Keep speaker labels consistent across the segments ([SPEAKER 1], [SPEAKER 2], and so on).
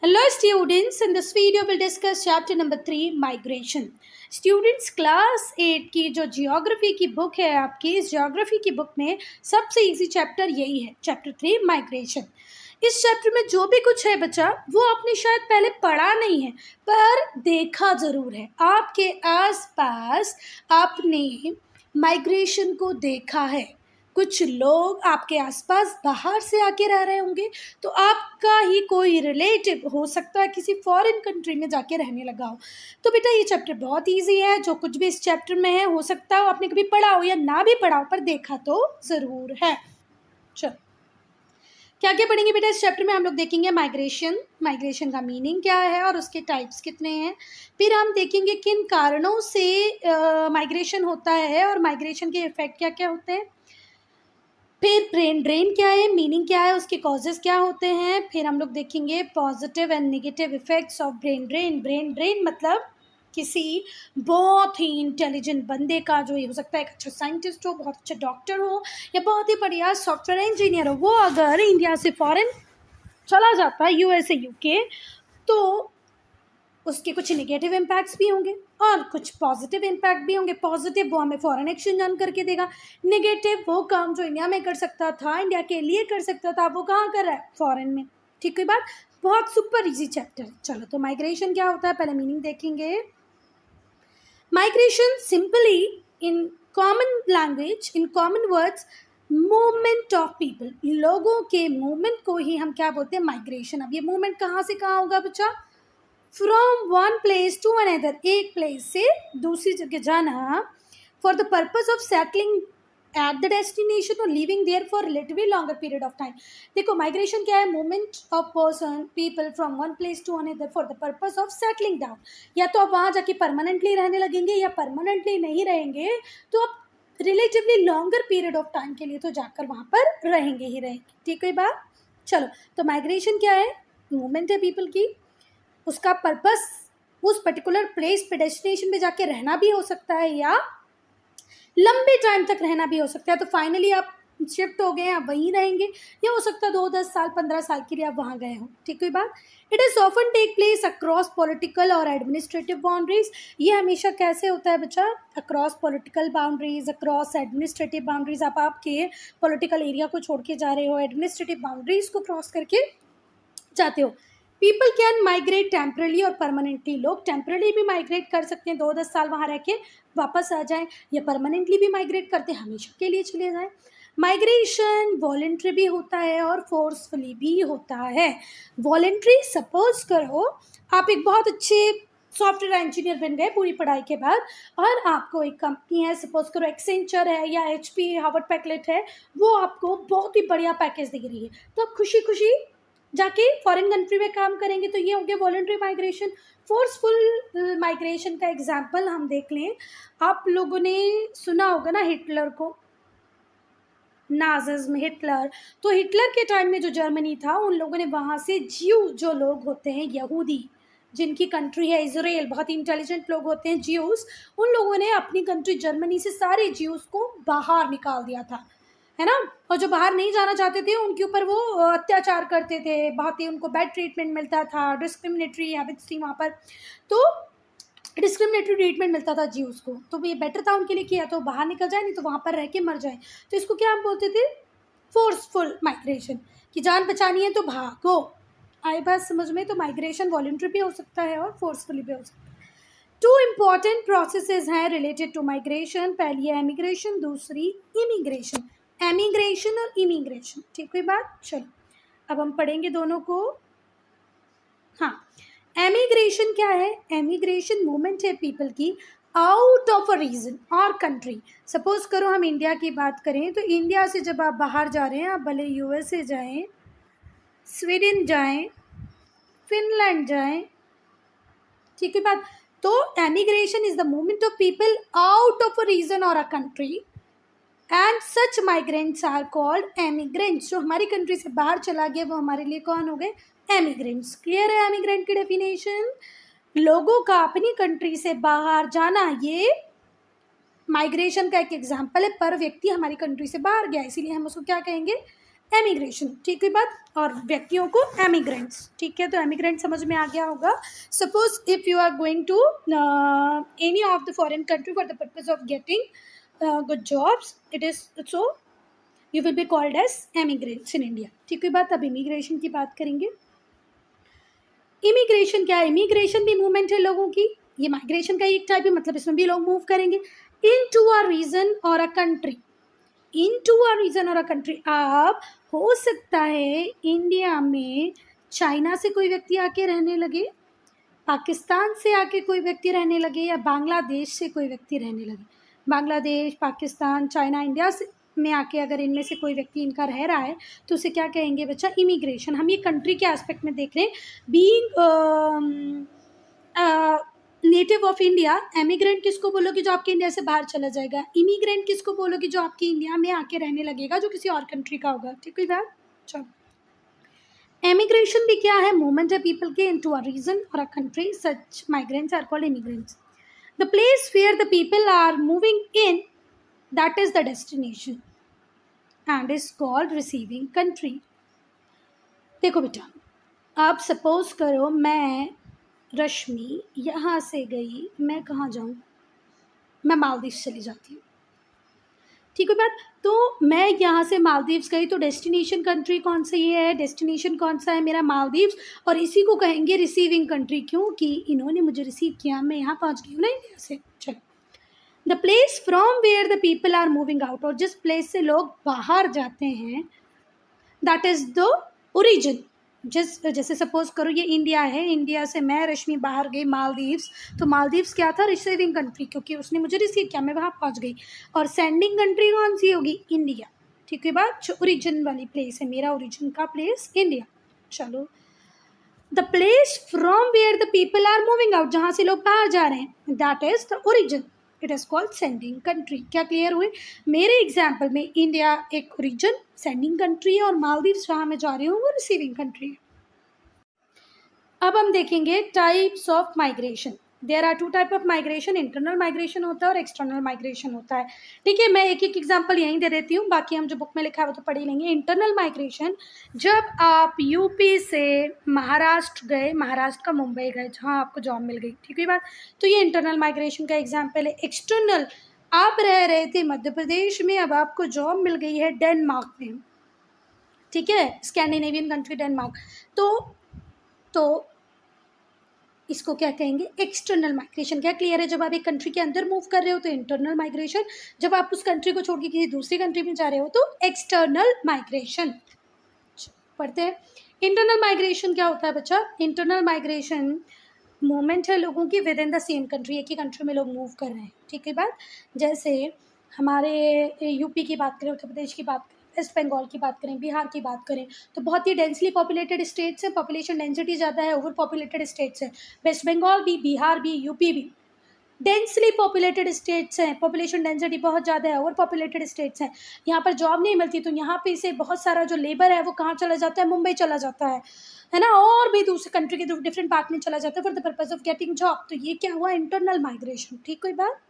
[SPEAKER 1] Hello students, in this video we'll discuss chapter number 3 migration. Students class 8 की जो geography की book है आपकी, इस जियोग्राफी की बुक में सबसे इजी चैप्टर यही है, चैप्टर 3 माइग्रेशन। इस चैप्टर में जो भी कुछ है बच्चा वो आपने शायद पहले पढ़ा नहीं है पर देखा ज़रूर है। आपके आसपास आपने माइग्रेशन को देखा है। कुछ लोग आपके आसपास बाहर से आके रह रहे होंगे, तो आपका ही कोई रिलेटिव हो सकता है किसी फॉरेन कंट्री में जाके रहने लगा हो। तो बेटा ये चैप्टर बहुत इजी है, जो कुछ भी इस चैप्टर में है हो सकता हो आपने कभी पढ़ा हो या ना भी पढ़ा हो पर देखा तो ज़रूर है। चलो क्या क्या पढ़ेंगे बेटा इस चैप्टर में? हम लोग देखेंगे माइग्रेशन का मीनिंग क्या है और उसके टाइप्स कितने हैं। फिर हम देखेंगे किन कारणों से माइग्रेशन होता है और माइग्रेशन के इफेक्ट क्या क्या होते हैं। फिर ब्रेन ड्रेन क्या है, मीनिंग क्या है, उसके कॉजेज़ क्या होते हैं। फिर हम लोग देखेंगे positive and negative effects of brain drain. Brain drain मतलब किसी बहुत ही इंटेलिजेंट बंदे का, जो ये हो सकता है एक अच्छा साइंटिस्ट हो, बहुत अच्छा डॉक्टर हो या बहुत ही बढ़िया सॉफ्टवेयर इंजीनियर हो, वो अगर इंडिया से फॉरेन चला जाता है USA UK, तो उसके कुछ नेगेटिव इम्पैक्ट्स भी होंगे और कुछ पॉजिटिव इम्पैक्ट भी होंगे। पॉजिटिव वो हमें फॉरेन एक्सचेंज अर्न करके देगा, नेगेटिव वो काम जो इंडिया में कर सकता था, इंडिया के लिए कर सकता था, वो कहाँ कर रहा है? फॉरेन में। ठीक है बात, बहुत सुपर इजी चैप्टर है। चलो तो माइग्रेशन क्या होता है पहले मीनिंग देखेंगे। Migration simply in common language, in common words, movement of people, लोगों के मूवमेंट को ही हम क्या बोलते हैं? माइग्रेशन। अब ये मूवमेंट कहाँ से कहाँ होगा बच्चा? From one place to another, एक प्लेस से दूसरी जगह जाना, for the purpose of settling at the destination और living there for relatively longer period of time. देखो माइग्रेशन क्या है? Movement of person people from one place to another for the purpose of settling down. या तो आप वहाँ जाके permanently रहने लगेंगे या परमानेंटली नहीं रहेंगे तो आप relatively longer period of time के लिए तो जाकर वहाँ पर रहेंगे ही रहेंगे। ठीक है बात? चलो तो माइग्रेशन क्या है? मूवमेंट है पीपल की, उसका पर्पस उस पर्टिकुलर प्लेस पे डेस्टिनेशन पे जाके रहना भी हो सकता है या लंबे टाइम तक रहना भी हो सकता है। तो फाइनली आप शिफ्ट हो गए, आप वहीं रहेंगे, या हो सकता है 2-10 साल 15 साल के लिए आप वहाँ गए हो। ठीक है बात? It is often take place across political और एडमिनिस्ट्रेटिव बाउंड्रीज। ये हमेशा कैसे होता है बच्चा? Across political boundaries, across administrative boundaries. आप आपके पॉलिटिकल एरिया को छोड़ के जा रहे हो, एडमिनिस्ट्रेटिव बाउंड्रीज को क्रॉस करके जाते हो। पीपल कैन माइग्रेट टेम्परली और परमानेंटली, लोग टेम्परली भी माइग्रेट कर सकते हैं, 2-10 साल वहाँ रह के वापस आ जाएं, या परमानेंटली भी माइग्रेट करते हैं, हमेशा के लिए चले जाएं। माइग्रेशन वॉलेंट्री भी होता है और फोर्सफुली भी होता है। वॉलेंट्री, सपोज करो आप एक बहुत अच्छे सॉफ्टवेयर इंजीनियर बन गए पूरी पढ़ाई के बाद, और आपको एक कंपनी है, सपोज करो एक्सेंचर है या HP हार्वर्ड पैकलेट है, वो आपको बहुत ही बढ़िया पैकेज दे रही है, तो आप खुशी खुशी जाके फॉरेन कंट्री में काम करेंगे। तो ये हो गया वॉलंटरी माइग्रेशन। फोर्सफुल माइग्रेशन का एग्जांपल हम देख लें, आप लोगों ने सुना होगा ना हिटलर को, नाजिज्म, हिटलर। तो हिटलर के टाइम में जो जर्मनी था, उन लोगों ने वहाँ से ज्यू जो लोग होते हैं, यहूदी, जिनकी कंट्री है इजराइल, बहुत ही इंटेलिजेंट लोग होते हैं ज्यूस, उन लोगों ने अपनी कंट्री जर्मनी से सारे ज्यूस को बाहर निकाल दिया था, है ना। और जो बाहर नहीं जाना चाहते थे उनके ऊपर वो अत्याचार करते थे, बहुत ही उनको बैड ट्रीटमेंट मिलता था, डिस्क्रिमिनेटरी हैबिट्स थी वहाँ पर। तो डिस्क्रिमिनेटरी ट्रीटमेंट मिलता था ज्यूस को, तो ये बेटर था उनके लिए, किया तो बाहर निकल जाए, नहीं तो वहाँ पर रह के मर जाए। तो इसको क्या हम बोलते थे? फोर्सफुल माइग्रेशन, कि जान बचानी है तो भागो। आई बात समझ में? तो माइग्रेशन वॉलंटरी भी हो सकता है और फोर्सफुली भी हो सकता है। 2 इम्पॉर्टेंट प्रोसेसेस हैं रिलेटेड टू माइग्रेशन। पहली है एमिग्रेशन, दूसरी इमिग्रेशन। एमिग्रेशन और इमिग्रेशन, ठीक हुई बात? चलो अब हम पढ़ेंगे दोनों को। हाँ, एमिग्रेशन क्या है? एमिग्रेशन मूवमेंट है पीपल की आउट ऑफ अ रीजन और कंट्री। सपोज करो हम इंडिया की बात करें, तो इंडिया से जब आप बाहर जा रहे हैं, आप भले USA जाएं, स्वीडन जाएं, फिनलैंड जाएं, ठीक है बात? तो emigration is the movement of people out of a region और a country, and such migrants are called emigrants. जो हमारी कंट्री से बाहर चला गया वो हमारे लिए कौन हो गए? एमिग्रेंट्स। क्लियर है एमिग्रेंट की डेफिनेशन? लोगों का अपनी कंट्री से बाहर जाना, ये माइग्रेशन का एक एग्जाम्पल है, पर व्यक्ति हमारी कंट्री से बाहर गया, इसीलिए हम उसको क्या कहेंगे? एमिग्रेशन, ठीक है बात, और व्यक्तियों को एमिग्रेंट्स, ठीक है। तो एमिग्रेंट समझ में आ गया होगा। Suppose if you are going to any of the foreign country for the purpose of getting good jobs, it is so you will be called as emigrants in India, ठीक है बात। अब इमिग्रेशन की बात करेंगे। इमिग्रेशन क्या है? Immigration भी मूवमेंट है लोगों की, ये माइग्रेशन का एक टाइप है, मतलब इसमें भी लोग मूव करेंगे इन टू अ रीजन और a country, in to a region और अ कंट्री। अब हो सकता है इंडिया में चाइना से कोई व्यक्ति आके रहने लगे, पाकिस्तान से आके कोई व्यक्ति रहने लगे, या बांग्लादेश से कोई व्यक्ति रहने लगे। बांग्लादेश, पाकिस्तान, चाइना, इंडिया से में आके अगर इनमें से कोई व्यक्ति इनका रह रहा है तो उसे क्या कहेंगे बच्चा? इमिग्रेशन। हम ये कंट्री के एस्पेक्ट में देख रहे हैं। Being native of India, emigrant किसको बोलोगे? जो आपके इंडिया से बाहर चला जाएगा। इमिग्रेंट किसको बोलोगे? जो आपके इंडिया में आके रहने लगेगा, जो किसी और कंट्री का होगा, ठीक है बात। चलो, एमिग्रेशन भी क्या है? मूवमेंट है पीपल के इनटू अ रीजन और a country, such migrants are called immigrants. The place where the people are moving in, that is the destination and is called receiving country. देखो बेटा, आप सपोज करो मैं रश्मि यहाँ से गई, मैं कहाँ जाऊँ? मैं मालदीव चली जाती हूँ, ठीक है बात। तो मैं यहाँ से मालदीव्स गई, तो डेस्टिनेशन कंट्री कौन सी है? डेस्टिनेशन कौन सा है मेरा? मालदीव्स। और इसी को कहेंगे रिसीविंग कंट्री, क्योंकि इन्होंने मुझे रिसीव किया, मैं यहाँ पहुँच गई हूँ ना इंडिया से। चलो, the place from where the people are moving out, और जिस प्लेस से लोग बाहर जाते हैं, दैट इज द ओरिजिन। जैसे सपोज करो ये इंडिया है, इंडिया से मैं रश्मि बाहर गई मालदीव्स, तो मालदीव्स क्या था? रिसीविंग कंट्री, क्योंकि उसने मुझे रिसीव किया, मैं वहाँ पहुँच गई। और सेंडिंग कंट्री कौन सी होगी? इंडिया, ठीक है बात। जो ओरिजिन वाली प्लेस है, मेरा ओरिजिन का प्लेस इंडिया। चलो, the place from where the people are moving out, जहाँ से लोग बाहर जा रहे हैं, that is the origin, it is called sending country. क्या क्लियर हुई? मेरे एग्जाम्पल में इंडिया एक ओरिजिन सेंडिंग कंट्री है, और मालदीव्स जहाँ मैं जा रही हूँ वो रिसीविंग कंट्री है। अब हम देखेंगे types of migration. There are two type of migration, internal migration होता है और एक्सटर्नल माइग्रेशन होता है, ठीक है। मैं एक एक एग्जांपल यहीं दे देती हूँ, बाकी हम जो बुक में लिखा है वो तो पढ़ ही लेंगे। इंटरनल माइग्रेशन, जब आप यूपी से महाराष्ट्र गए, महाराष्ट्र का मुंबई गए, जहाँ आपको जॉब मिल गई, ठीक है बात, तो ये इंटरनल माइग्रेशन का एग्जाम्पल है। एक्सटर्नल, आप रह रहे थे मध्य प्रदेश में, अब आपको जॉब मिल गई है डेनमार्क में, ठीक है, स्कैंडिनेवियन कंट्री डेनमार्क, तो इसको क्या कहेंगे? External migration. क्या क्लियर है? जब आप एक कंट्री के अंदर मूव कर रहे हो तो इंटरनल माइग्रेशन, जब आप उस कंट्री को छोड़ के किसी दूसरी कंट्री में जा रहे हो तो एक्सटर्नल माइग्रेशन। पढ़ते हैं, इंटरनल माइग्रेशन क्या होता है बच्चा? इंटरनल माइग्रेशन मूवमेंट है लोगों की with in the same country, एक ही कंट्री में लोग मूव कर रहे हैं, ठीक है बात। जैसे हमारे यूपी की बात करें, उत्तर प्रदेश की बात करें, वेस्ट बंगाल की बात करें, बिहार की बात करें, तो बहुत ही डेंसली पॉपुलेटेड स्टेट्स हैं, पॉपुलेशन डेंसिटी ज़्यादा है, ओवर पॉपुलेटेड स्टेट्स हैं। वेस्ट बंगाल भी, बिहार भी, यूपी भी डेंसली पॉपुलेटेड स्टेट्स हैं, पॉपुलेशन डेंसिटी बहुत ज़्यादा है, ओवर पॉपुलेटेड स्टेट्स हैं। यहाँ पर जॉब नहीं मिलती, तो यहाँ पे से बहुत सारा जो लेबर है वो कहाँ चला जाता है? मुंबई चला जाता है ना, और भी दूसरे कंट्री के डिफरेंट पार्ट में चला जाता है for the purpose of getting job. तो ये क्या हुआ? इंटरनल माइग्रेशन, ठीक, कोई बात।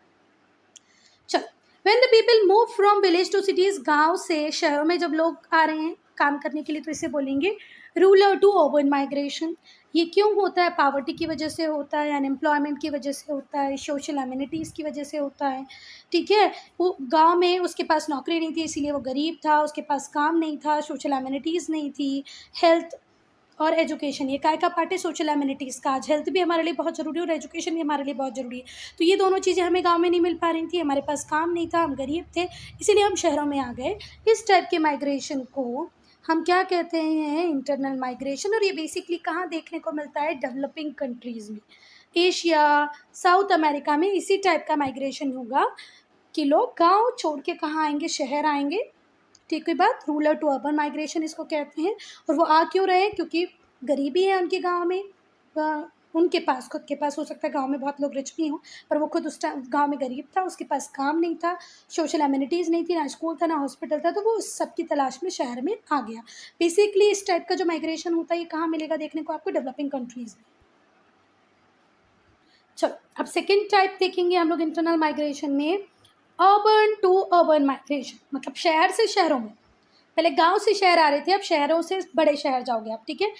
[SPEAKER 1] चलो, when the people move from village to cities, गांव से शहरों में जब लोग आ रहे हैं काम करने के लिए, तो इसे बोलेंगे रूरल टू अर्बन माइग्रेशन। ये क्यों होता है? पावर्टी की वजह से होता है, अनएम्प्लॉयमेंट की वजह से होता है, सोशल अम्यूनिटीज़ की वजह से होता है, ठीक है। वो गांव में उसके पास नौकरी नहीं थी, इसीलिए वो गरीब था, उसके पास काम नहीं था, सोशल अम्यूनिटीज़ नहीं थी, हेल्थ और एजुकेशन, ये काय का पार्ट है? सोशल एमिनिटीज़ का। आज हेल्थ भी हमारे लिए बहुत ज़रूरी है और एजुकेशन भी हमारे लिए बहुत ज़रूरी है, तो ये दोनों चीज़ें हमें गांव में नहीं मिल पा रही थी, हमारे पास काम नहीं था, हम गरीब थे, इसीलिए हम शहरों में आ गए। इस टाइप के माइग्रेशन को हम क्या कहते हैं? Internal migration. और ये बेसिकली कहाँ देखने को मिलता है? डेवलपिंग कंट्रीज़ में, एशिया, साउथ अमेरिका में इसी टाइप का माइग्रेशन होगा कि लोग गाँव छोड़ के कहाँ आएंगे? शहर आएंगे, ठीक है बात। रूरल टू अर्बन माइग्रेशन इसको कहते हैं। और वो आ क्यों रहे हैं? क्योंकि गरीबी है उनके गांव में, उनके पास खुद के पास, हो सकता है गांव में बहुत लोग रिच भी हों, पर वो खुद उस टाइम गाँव में गरीब था, उसके पास काम नहीं था, सोशल एमिनिटीज़ नहीं थी, ना स्कूल था, ना हॉस्पिटल था, तो वो उस सब की तलाश में शहर में आ गया। बेसिकली इस टाइप का जो माइग्रेशन होता है ये कहाँ मिलेगा देखने को आपको? डेवलपिंग कंट्रीज़ में। चलो, अब सेकेंड टाइप देखेंगे हम लोग इंटरनल माइग्रेशन में, अर्बन टू अर्बन माइग्रेशन, मतलब शहर से शहरों में। पहले गांव से शहर आ रहे थे, अब शहरों से बड़े शहर जाओगे आप, ठीक है।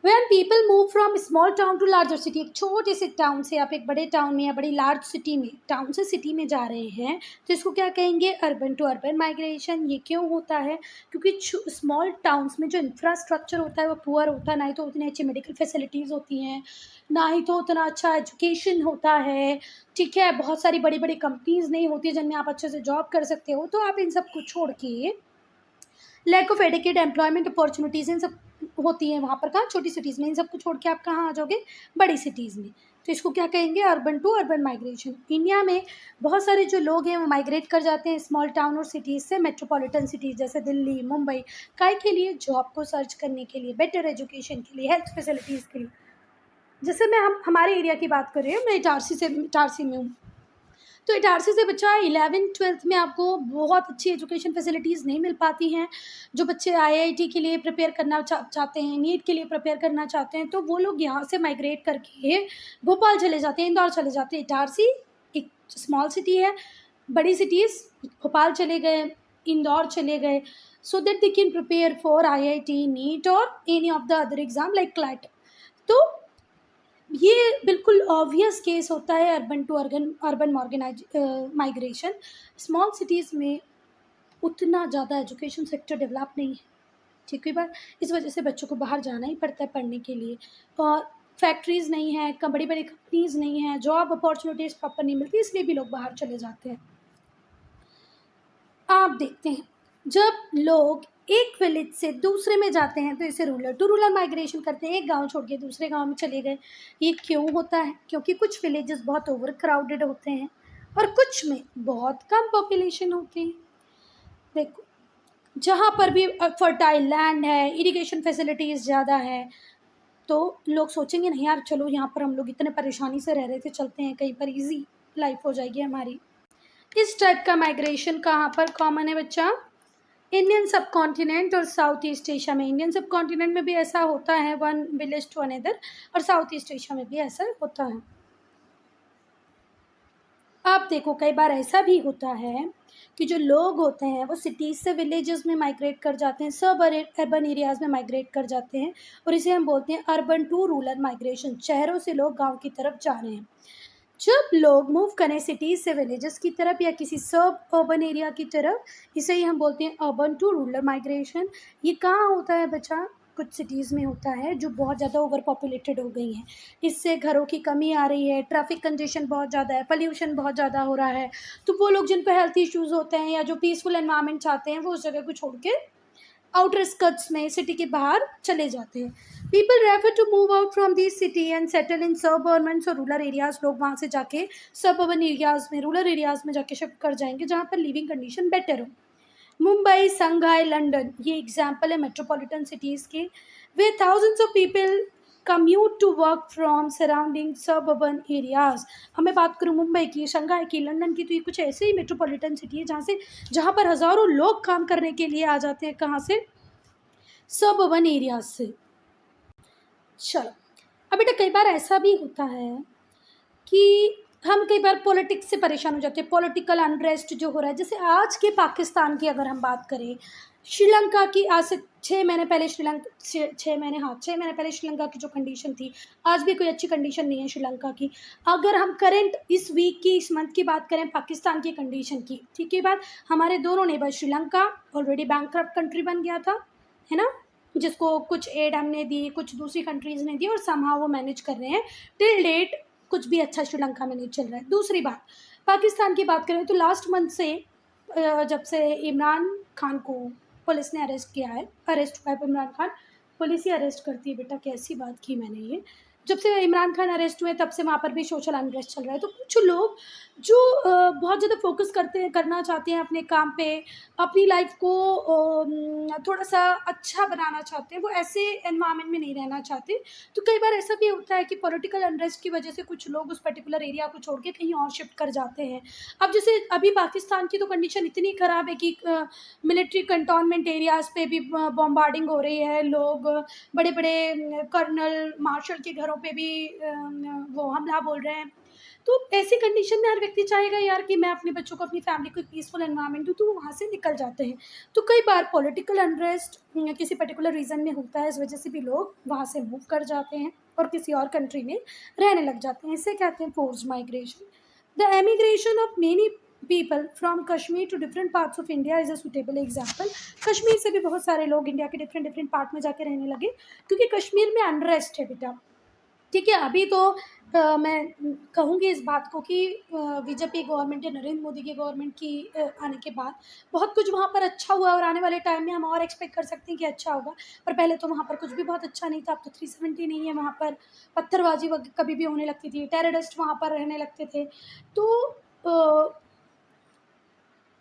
[SPEAKER 1] When people move from small town to larger city, एक छोटे से टाउन से आप एक बड़े टाउन में या बड़ी लार्ज सिटी में, टाउन से सिटी में जा रहे हैं, तो इसको क्या कहेंगे, अर्बन टू अर्बन माइग्रेशन। ये क्यों होता है, क्योंकि स्मॉल टाउन्स में जो इंफ्रास्ट्रक्चर होता है वो पुअर होता है, ना ही तो उतनी अच्छी मेडिकल फैसिलिटीज़ होती हैं, ना ही तो उतना अच्छा एजुकेशन होता है, ठीक है। बहुत सारी बड़ी बड़ी कंपनीज़ नहीं होती जिनमें आप अच्छे से जॉब कर सकते हो। तो आप इन सब को छोड़ के, lack of adequate employment opportunities इन सब होती हैं वहाँ पर, कहाँ, छोटी सिटीज़ में। इन सब को छोड़ के आप कहाँ आ जाओगे, बड़ी सिटीज़ में। तो इसको क्या कहेंगे, urban to urban migration. India में बहुत सारे जो लोग हैं वो माइग्रेट कर जाते हैं स्मॉल टाउन और सिटीज़ से मेट्रोपॉलिटन सिटीज़ जैसे दिल्ली, मुंबई, काय के लिए, जॉब को सर्च करने के लिए, बेटर एजुकेशन के लिए, हेल्थ फैसिलिटीज़ के लिए। जैसे मैं हमारे एरिया की बात कर रही हूँ, मैं इटारसी में हूँ। तो इटारसी से बच्चा 11th-12th में आपको बहुत अच्छी एजुकेशन फैसिलिटीज़ नहीं मिल पाती हैं। जो बच्चे आईआईटी के लिए प्रिपेयर करना चाहते हैं, नीट के लिए प्रिपेयर करना चाहते हैं, तो वो लोग यहाँ से माइग्रेट करके भोपाल चले जाते हैं, इंदौर चले जाते हैं। इटारसी एक स्मॉल सिटी है, बड़ी सिटीज़ भोपाल चले गए, इंदौर चले गए, so that they can prepare for IIT, NEET और any of the other exam like CLAT. तो ये बिल्कुल ऑब्वियस केस होता है urban to urban migration. Small cities में उतना ज़्यादा एजुकेशन सेक्टर डेवलप नहीं है, ठीक है बात। इस वजह से बच्चों को बाहर जाना ही पड़ता है पढ़ने के लिए, और फैक्ट्रीज़ नहीं है, बड़ी बड़ी कंपनीज़ नहीं हैं, जॉब अपॉर्चुनिटीज़ प्रॉपर नहीं मिलती, इसलिए भी लोग बाहर चले जाते हैं। आप देखते हैं जब लोग एक विलेज से दूसरे में जाते हैं तो इसे रूरल टू रूरल माइग्रेशन करते हैं, एक गांव छोड़ के दूसरे गांव में चले गए। ये क्यों होता है, क्योंकि कुछ विलेजेस बहुत ओवर क्राउडेड होते हैं और कुछ में बहुत कम पॉपुलेशन होती है। देखो, जहाँ पर भी फर्टाइल लैंड है, इरिगेशन फैसिलिटीज़ ज़्यादा है, तो लोग सोचेंगे नहीं यार चलो यहाँ पर हम लोग इतने परेशानी से रह रहे थे, चलते हैं कहीं पर ईजी लाइफ हो जाएगी हमारी। इस टाइप का माइग्रेशन कहाँ पर कॉमन है बच्चा, इंडियन सब कॉन्टिनेंट और साउथ ईस्ट एशिया में। इंडियन सब कॉन्टिनेंट में भी ऐसा होता है, वन विलेज टू अनदर, और साउथ ईस्ट एशिया में भी ऐसा होता है। आप देखो कई बार ऐसा भी होता है कि जो लोग होते हैं वो सिटीज़ से विलेजेस में माइग्रेट कर जाते हैं, सब अर्बन एरियाज़ में माइग्रेट कर जाते हैं, और इसे हम बोलते हैं अर्बन टू रूरल माइग्रेशन। शहरों से लोग गाँव की तरफ जा रहे हैं। जब लोग मूव करें सिटीज़ से विलेजेस की तरफ या किसी सब अर्बन एरिया की तरफ, इसे ही हम बोलते हैं अर्बन टू रूरल माइग्रेशन। ये कहाँ होता है बच्चा, कुछ सिटीज़ में होता है जो बहुत ज़्यादा ओवर पॉपुलेटेड हो गई हैं, इससे घरों की कमी आ रही है, ट्रैफिक कंजेशन बहुत ज़्यादा है, पोल्यूशन बहुत ज़्यादा हो रहा है। तो वो लोग जिन पर हेल्थ इश्यूज़ होते हैं या जो पीसफुल एनवायरनमेंट चाहते हैं वो उस जगह को छोड़ के आउटर स्कर्ट्स में, सिटी के बाहर चले जाते हैं। People refer to move out from this city and settle in suburban और रूरल एरियाज़। लोग वहाँ से जाके सब अर्बन एरियाज़ में, रूरल एरियाज़ में जाके शिफ्ट कर जाएंगे जहाँ पर लिविंग कंडीशन बेटर हो। मुंबई, संघाई, लंदन ये एग्जाम्पल है मेट्रोपॉलिटन सिटीज़ के, वे thousands of people commute to work from surrounding suburban areas. अब मैं बात करूँ मुंबई की, शंघाई की, लंदन की, तो ये कुछ ऐसे ही मेट्रोपॉलिटन सिटी है जहाँ पर हज़ारों लोग काम करने के लिए आ जाते हैं, कहाँ से, सब अर्बन एरियाज से। चलो, अब बेटा कई बार ऐसा भी होता है कि हम कई बार पॉलिटिक्स से परेशान हो जाते हैं, पॉलिटिकल अनरेस्ट जो हो रहा है। जैसे आज के पाकिस्तान की अगर हम बात करें, श्रीलंका की आज से 6 महीने पहले 6 महीने पहले श्रीलंका की जो कंडीशन थी, आज भी कोई अच्छी कंडीशन नहीं है श्रीलंका की। अगर हम करंट इस वीक की, इस मंथ की बात करें पाकिस्तान की कंडीशन की, ठीक है बात, हमारे दोनों neighbour, Sri Lanka already bankrupt country बन गया था, है ना, जिसको कुछ एड हमने दी, कुछ दूसरी कंट्रीज़ ने दी, और समहाउ वो मैनेज कर रहे हैं। टिल डेट कुछ भी अच्छा श्रीलंका में नहीं चल रहा है। दूसरी बात, पाकिस्तान की बात करें तो लास्ट मंथ से जब से इमरान खान को पुलिस ने अरेस्ट किया है, अरेस्ट हुआ है इमरान खान, पुलिस ही अरेस्ट करती है बेटा, कैसी बात की मैंने ये। जब से इमरान खान अरेस्ट हुए तब से वहाँ पर भी सोशल अनरेस्ट चल रहा है। तो कुछ लोग जो बहुत ज़्यादा फोकस करना चाहते हैं अपने काम पे, अपनी लाइफ को थोड़ा सा अच्छा बनाना चाहते हैं, वो ऐसे एनवायरनमेंट में नहीं रहना चाहते। तो कई बार ऐसा भी होता है कि पॉलिटिकल अनरेस्ट की वजह से कुछ लोग उस पर्टिकुलर एरिया को छोड़ के कहीं और शिफ्ट कर जाते हैं। अब जैसे अभी पाकिस्तान की तो कंडीशन इतनी ख़राब है कि मिलिट्री कंटोनमेंट एरियाज़ पे भी बॉम्बार्डिंग हो रही है, लोग बड़े बड़े कर्नल, मार्शल के घरों पे भी वो हमला बोल रहे हैं। तो ऐसी कंडीशन में हर व्यक्ति चाहेगा यार कि मैं अपने बच्चों को, अपनी फैमिली को एक पीसफुल एनवायरनमेंट दूँ, तो वो वहाँ से निकल जाते हैं। तो कई बार पॉलिटिकल अनरेस्ट किसी पर्टिकुलर रीज़न में होता है, इस वजह से भी लोग वहाँ से मूव कर जाते हैं और किसी और कंट्री में रहने लग जाते हैं। इसे कहते हैं forced migration. The emigration of many people from Kashmir to different parts of India is a suitable example. Kashmir से भी बहुत सारे लोग इंडिया के डिफरेंट डिफरेंट पार्ट में जाके रहने लगे, क्योंकि कश्मीर में अनरेस्ट है बेटा। ठीक है, अभी तो मैं कहूँगी इस बात को कि बीजेपी गवर्नमेंट या नरेंद्र मोदी की गवर्नमेंट की आने के बाद बहुत कुछ वहाँ पर अच्छा हुआ, और आने वाले टाइम में हम और एक्सपेक्ट कर सकते हैं कि अच्छा होगा। पर पहले तो वहाँ पर कुछ भी बहुत अच्छा नहीं था। अब तो 370 नहीं है वहाँ पर, पत्थरबाजी कभी भी होने लगती थी, टेररिस्ट वहाँ पर रहने लगते थे। तो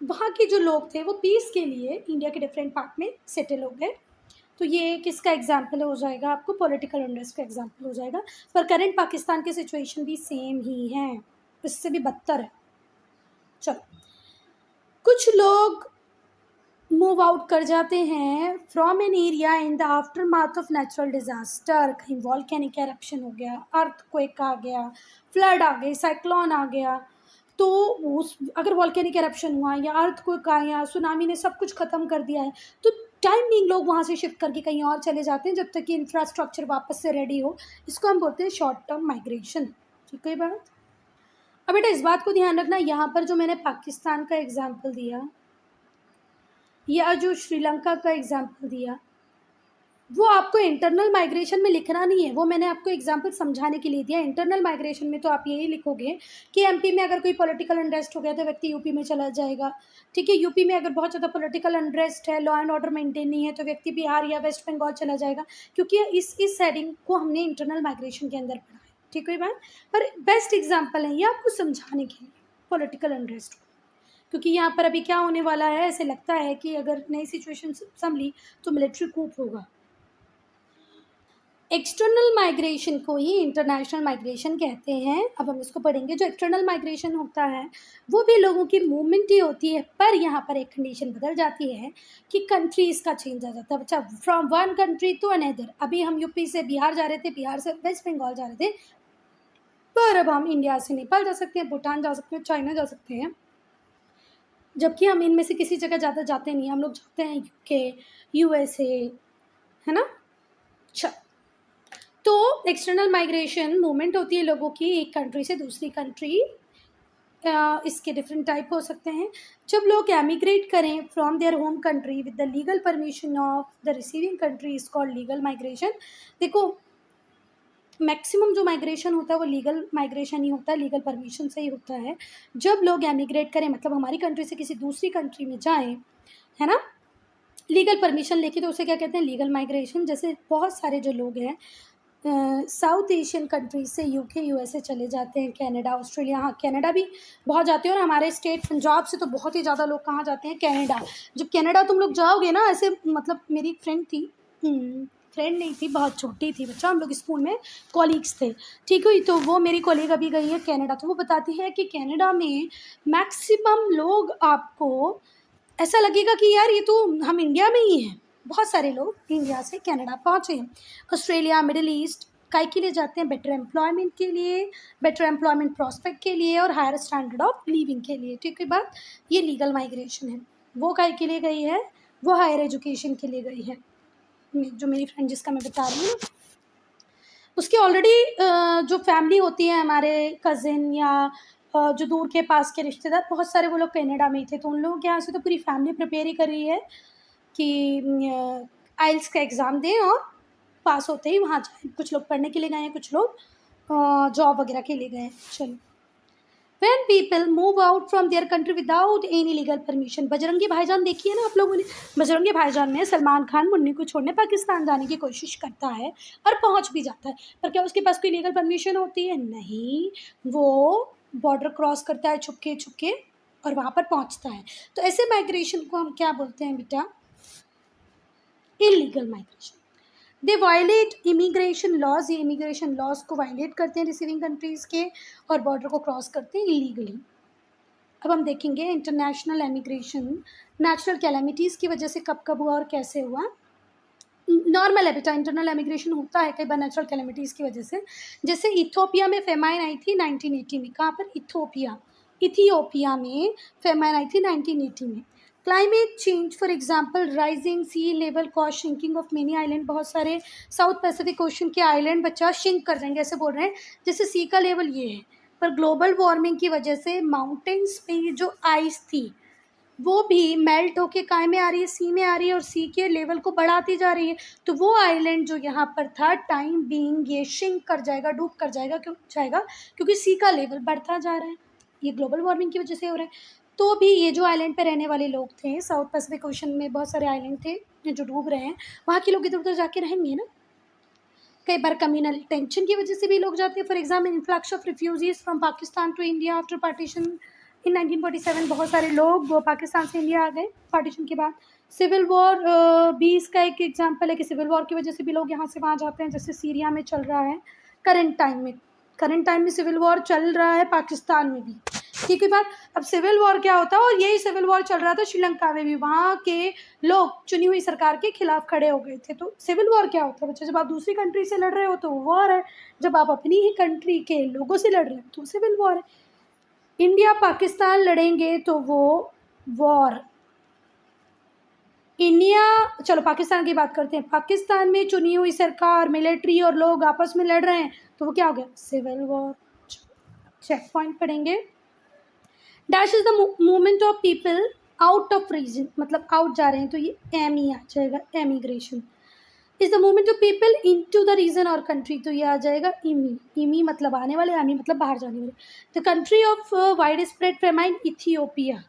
[SPEAKER 1] वहाँ के जो लोग थे वो पीस के लिए इंडिया के डिफरेंट पार्ट में सेटल हो गए। तो ये किसका एग्जाम्पल हो जाएगा आपको? पॉलिटिकल अनरेस्ट का एग्जाम्पल हो जाएगा। पर करंट पाकिस्तान की सिचुएशन भी सेम ही है, इससे भी बदतर है। चलो, कुछ लोग मूव आउट कर जाते हैं from an area in the after math of natural disaster. कहीं वॉल्केनिक एरप्शन हो गया, अर्थक्वेक आ गया, फ्लड आ गई, साइक्लोन आ गया, तो उस अगर वॉल्केनिक एरप्शन हुआ या अर्थक्वेक आया, सुनामी ने सब कुछ ख़त्म कर दिया है, तो टाइम बिंग लोग वहाँ से शिफ्ट करके कहीं और चले जाते हैं जब तक कि इंफ्रास्ट्रक्चर वापस से रेडी हो। इसको हम बोलते हैं शॉर्ट टर्म माइग्रेशन। ठीक है बात। अब बेटा इस बात को ध्यान रखना, यहाँ पर जो मैंने पाकिस्तान का एग्जाम्पल दिया या जो श्रीलंका का एग्जाम्पल दिया, वो आपको इंटरनल माइग्रेशन में लिखना नहीं है, वो मैंने आपको एग्जाम्पल समझाने के लिए दिया। इंटरनल माइग्रेशन में तो आप यही लिखोगे कि एमपी में अगर कोई पॉलिटिकल अनरेस्ट हो गया तो व्यक्ति यूपी में चला जाएगा। ठीक है, यूपी में अगर बहुत ज़्यादा पॉलिटिकल अनरेस्ट है, लॉ एंड ऑर्डर मेंटेन नहीं है, तो व्यक्ति बिहार या वेस्ट बंगाल चला जाएगा, क्योंकि इस हेडिंग को हमने इंटरनल माइग्रेशन के अंदर पढ़ा है। ठीक है बात। पर बेस्ट एग्जाम्पल है ये आपको समझाने के लिए पॉलिटिकल अनरेस्ट, क्योंकि यहाँ पर अभी क्या होने वाला है, ऐसे लगता है कि अगर नई सिचुएशन संभली तो मिलिट्री कूप होगा। एक्सटर्नल माइग्रेशन को ही इंटरनेशनल माइग्रेशन कहते हैं। अब हम इसको पढ़ेंगे। जो एक्सटर्नल माइग्रेशन होता है वो भी लोगों की मूवमेंट ही होती है, पर यहाँ पर एक कंडीशन बदल जाती है कि कंट्रीज़ का चेंज आ जाता है। अच्छा, from one country to another. अभी हम यूपी से बिहार जा रहे थे, बिहार से वेस्ट बंगाल जा रहे थे, पर अब हम इंडिया से नेपाल जा सकते हैं, भूटान जा सकते हैं, चाइना जा सकते हैं, जबकि हम इनमें से किसी जगह ज़्यादा जाते नहीं। हम लोग जाते हैं यूके, यूएसए, है ना। अच्छा, तो एक्सटर्नल माइग्रेशन मूवमेंट होती है लोगों की एक कंट्री से दूसरी कंट्री। इसके डिफरेंट टाइप हो सकते हैं। जब लोग एमिग्रेट करें from their home country with the legal permission of the receiving country is called legal migration. देखो, मैक्सिमम जो माइग्रेशन होता है वो लीगल माइग्रेशन ही होता है, लीगल परमिशन से ही होता है। जब लोग एमिग्रेट करें, मतलब हमारी कंट्री से किसी दूसरी कंट्री में जाएं, है ना, लीगल परमिशन लेके, तो उसे क्या कहते हैं? Legal migration. जैसे बहुत सारे जो लोग हैं साउथ एशियन कंट्रीज से यूके, यूएसए चले जाते हैं, कनाडा, ऑस्ट्रेलिया। हाँ, कनाडा भी बहुत जाते हैं, और हमारे स्टेट पंजाब से तो बहुत ही ज़्यादा लोग कहाँ जाते हैं? कनाडा। जब कनाडा तुम लोग जाओगे ना, ऐसे मतलब मेरी एक फ्रेंड थी, फ्रेंड नहीं थी, बहुत छोटी थी बच्चा, हम लोग स्कूल में कॉलीग्स थे, ठीक हुई, तो वो मेरी कॉलीग अभी गई है कनाडा, तो वो बताती है कि कनाडा में मैक्सिमम लोग आपको ऐसा लगेगा कि यार ये तो हम इंडिया में ही हैं। बहुत सारे लोग इंडिया से कनाडा पहुँचे हैं। ऑस्ट्रेलिया, मिडिल ईस्ट काहे के लिए जाते हैं? बेटर एम्प्लॉयमेंट के लिए, बेटर एम्प्लॉयमेंट प्रोस्पेक्ट के लिए, और हायर स्टैंडर्ड ऑफ लिविंग के लिए। ठीक है बात। ये लीगल माइग्रेशन है। वो काहे के लिए गई है? वो हायर एजुकेशन के लिए गई है। जो मेरी फ्रेंड जिसका मैं बता रही हूँ, उसकी ऑलरेडी जो फैमिली होती है, हमारे कज़िन या जो दूर के पास के रिश्तेदार, बहुत सारे वो लोग कनाडा में ही थे, तो उन लोगों के यहाँ से तो पूरी फैमिली प्रिपेयर ही कर रही है कि आइल्स का एग्ज़ाम दें और पास होते ही वहाँ जाएँ। कुछ लोग पढ़ने के लिए गए हैं, कुछ लोग जॉब वगैरह के लिए गए हैं। चलो, When people move out from their country without any legal permission, Bajrangi भाईजान देखिए ना आप लोगों ने, बजरंगी भाईजान में सलमान खान मुन्नी को छोड़ने पाकिस्तान जाने की कोशिश करता है और पहुंच भी जाता है, पर क्या उसके पास कोई लीगल परमिशन होती है? नहीं, वो बॉर्डर क्रॉस करता है छुपके छुपके और वहाँ पर पहुँचता है। तो ऐसे माइग्रेशन को हम क्या बोलते हैं बेटा? Illegal migration. They violate immigration laws, ये इमिग्रेशन लॉज को वायलेट करते हैं रिसीविंग कंट्रीज़ के, और बॉर्डर को क्रॉस करते हैं इलीगली। अब हम देखेंगे इंटरनेशनल एमिग्रेशन नेचुरल कैलेमिटीज़ की वजह से कब कब हुआ और कैसे हुआ। नॉर्मल है बेटा, इंटरनल एमिग्रेशन होता है कई बार नेचुरल कैलेमिटीज़ की वजह से। जैसे इथियोपिया में फेमाइन आई थी 1980 में। कहाँ पर? इथियोपिया में फेमाइन आई थी 1980 में। Climate change, for example rising sea level cause sinking of many island, बहुत सारे साउथ पैसिफिक ओशन के आइलैंड बच्चा शिंक कर जाएंगे, ऐसे बोल रहे हैं। जैसे सी का लेवल ये है, पर ग्लोबल वार्मिंग की वजह से माउंटेन्स पे जो आइस थी वो भी मेल्ट होके काय में आ रही है? सी में आ रही है, और सी के लेवल को बढ़ाती जा रही है। तो वो आइलैंड जो यहाँ पर था, टाइम बीइंग ये शिंक कर जाएगा, डूब कर जाएगा। क्यों जाएगा? क्योंकि सी का लेवल बढ़ता जा रहा है। ये ग्लोबल वार्मिंग की वजह से हो रहा है। तो भी ये जो आइलैंड पे रहने वाले लोग थे, साउथ पैसिफिक ओशन में बहुत सारे आइलैंड थे जो डूब रहे हैं, वहाँ के लोग इधर उधर जाके रहेंगे ना। कई बार कम्युनल टेंशन की वजह से भी लोग जाते हैं। For example influx of refugees from Pakistan to India after partition in 1947, बहुत सारे लोग पाकिस्तान से इंडिया आ गए पार्टीशन के बाद। सिविल वॉर भी इसका एक एग्जाम्पल है कि सिविल वॉर की वजह से भी लोग यहाँ से वहाँ जाते हैं, जैसे सीरिया में चल रहा है करंट टाइम में सिविल वॉर चल रहा है पाकिस्तान में भी। ठीक है बात। अब सिविल वॉर क्या होता है, और यही सिविल वॉर चल रहा था श्रीलंका में भी, वहाँ के लोग चुनी हुई सरकार के खिलाफ खड़े हो गए थे। तो सिविल वॉर क्या होता है बच्चे? जब आप दूसरी कंट्री से लड़ रहे हो तो वॉर है, जब आप अपनी ही कंट्री के लोगों से लड़ रहे हो तो सिविल वॉर है। इंडिया पाकिस्तान लड़ेंगे तो वो वॉर। इंडिया, चलो पाकिस्तान की बात करते हैं, पाकिस्तान में चुनी हुई सरकार, मिलिट्री और लोग आपस में लड़ रहे हैं तो वो क्या हो गया? Civil war. चेक पॉइंट पढ़ेंगे। Dash is the movement of people out of region, मतलब आउट जा रहे हैं तो ये एम ही आ जाएगा, emigration. Is the movement of people into the region और कंट्री, तो ये आ जाएगा इमी मतलब आने वाले, आमी मतलब बाहर जाने वाले। The country of wide spread famine, Ethiopia.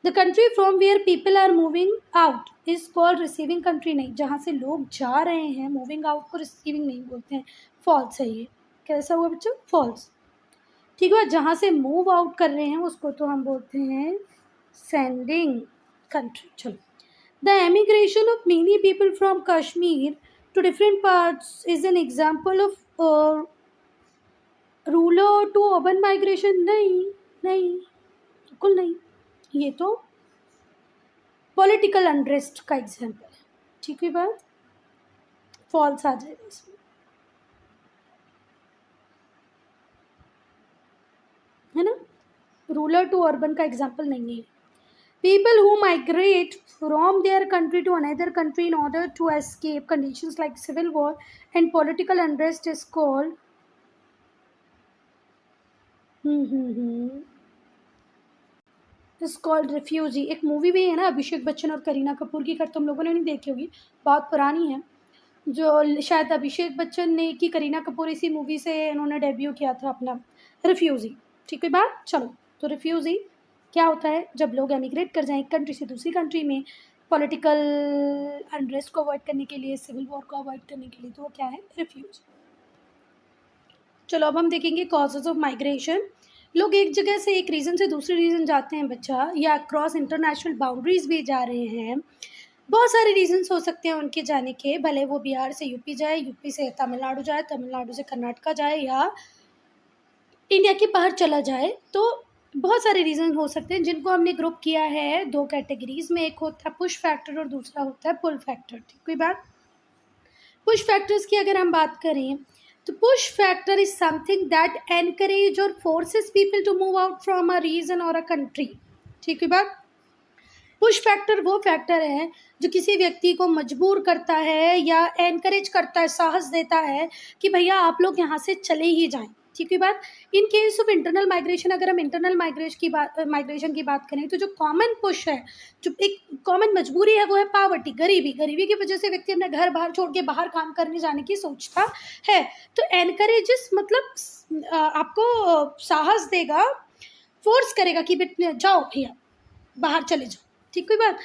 [SPEAKER 1] The country from where people are moving out is called receiving country. नहीं, जहाँ से लोग जा रहे हैं, मूविंग आउट को रिसीविंग नहीं बोलते हैं, फॉल्स है ये। कैसा हुआ बच्चों? फॉल्स। ठीक है। जहाँ से मूव आउट कर रहे हैं उसको तो हम बोलते हैं सेंडिंग कंट्री। चलो, the emigration of many people from Kashmir to different parts is an example of rural to urban migration. नहीं, बिल्कुल नहीं, ये तो पॉलिटिकल अनरेस्ट का एग्जाम्पल है। ठीक है बात, फॉल्स आ जाएगा इसमें, है ना। रूरल टू अर्बन का एग्जाम्पल नहीं है। People who migrate from their country to another country in order to escape conditions like civil war and political unrest is called is called refugee। एक मूवी भी है ना अभिषेक बच्चन और करीना कपूर की, कर तुम लोगों ने नहीं देखी होगी, बहुत पुरानी है, जो शायद अभिषेक बच्चन ने की करीना कपूर इसी मूवी से इन्होंने डेब्यू किया था अपना, रिफ्यूजी। ठीक है बात। चलो, तो रिफ्यूजी क्या होता है? जब लोग एमिग्रेट कर जाएं एक कंट्री से दूसरी कंट्री में, पॉलिटिकल अनरेस्ट को अवॉइड करने के लिए, सिविल वॉर को अवॉइड करने के लिए, तो वो क्या है? रिफ्यूज। चलो अब हम देखेंगे कॉजेज ऑफ माइग्रेशन। लोग एक जगह से, एक रीजन से दूसरे रीजन जाते हैं बच्चा, या क्रॉस इंटरनेशनल बाउंड्रीज भी जा रहे हैं। बहुत सारे रीजन्स हो सकते हैं उनके जाने के, भले वो बिहार से यूपी जाए, यूपी से तमिलनाडु जाए, तमिलनाडु से कर्नाटका जाए, या इंडिया के बाहर चला जाए। तो बहुत सारे रीज़न हो सकते हैं जिनको हमने ग्रुप किया है दो कैटेगरीज में। एक होता है पुश फैक्टर और दूसरा होता है पुल फैक्टर। ठीक कोई बात। पुश फैक्टर्स की अगर हम बात करें तो push factor is something that encourage और forces people to move out from a region और अ कंट्री। ठीक है बात। पुश फैक्टर वो फैक्टर है जो किसी व्यक्ति को मजबूर करता है या एनकरेज करता है, साहस देता है कि भैया आप लोग यहाँ से चले ही जाएं। ठीक है बात। In case of internal migration, अगर हम इंटरनल माइग्रेशन की बात करें तो जो कॉमन पुश है, जो एक कॉमन मजबूरी है, वो है पावर्टी, गरीबी की वजह से व्यक्ति अपना घर बाहर छोड़ के बाहर काम करने जाने की सोचता है। तो एनकरेजेस मतलब आपको साहस देगा, फोर्स करेगा कि जाओ भैया बाहर चले जाओ। ठीक कोई बात।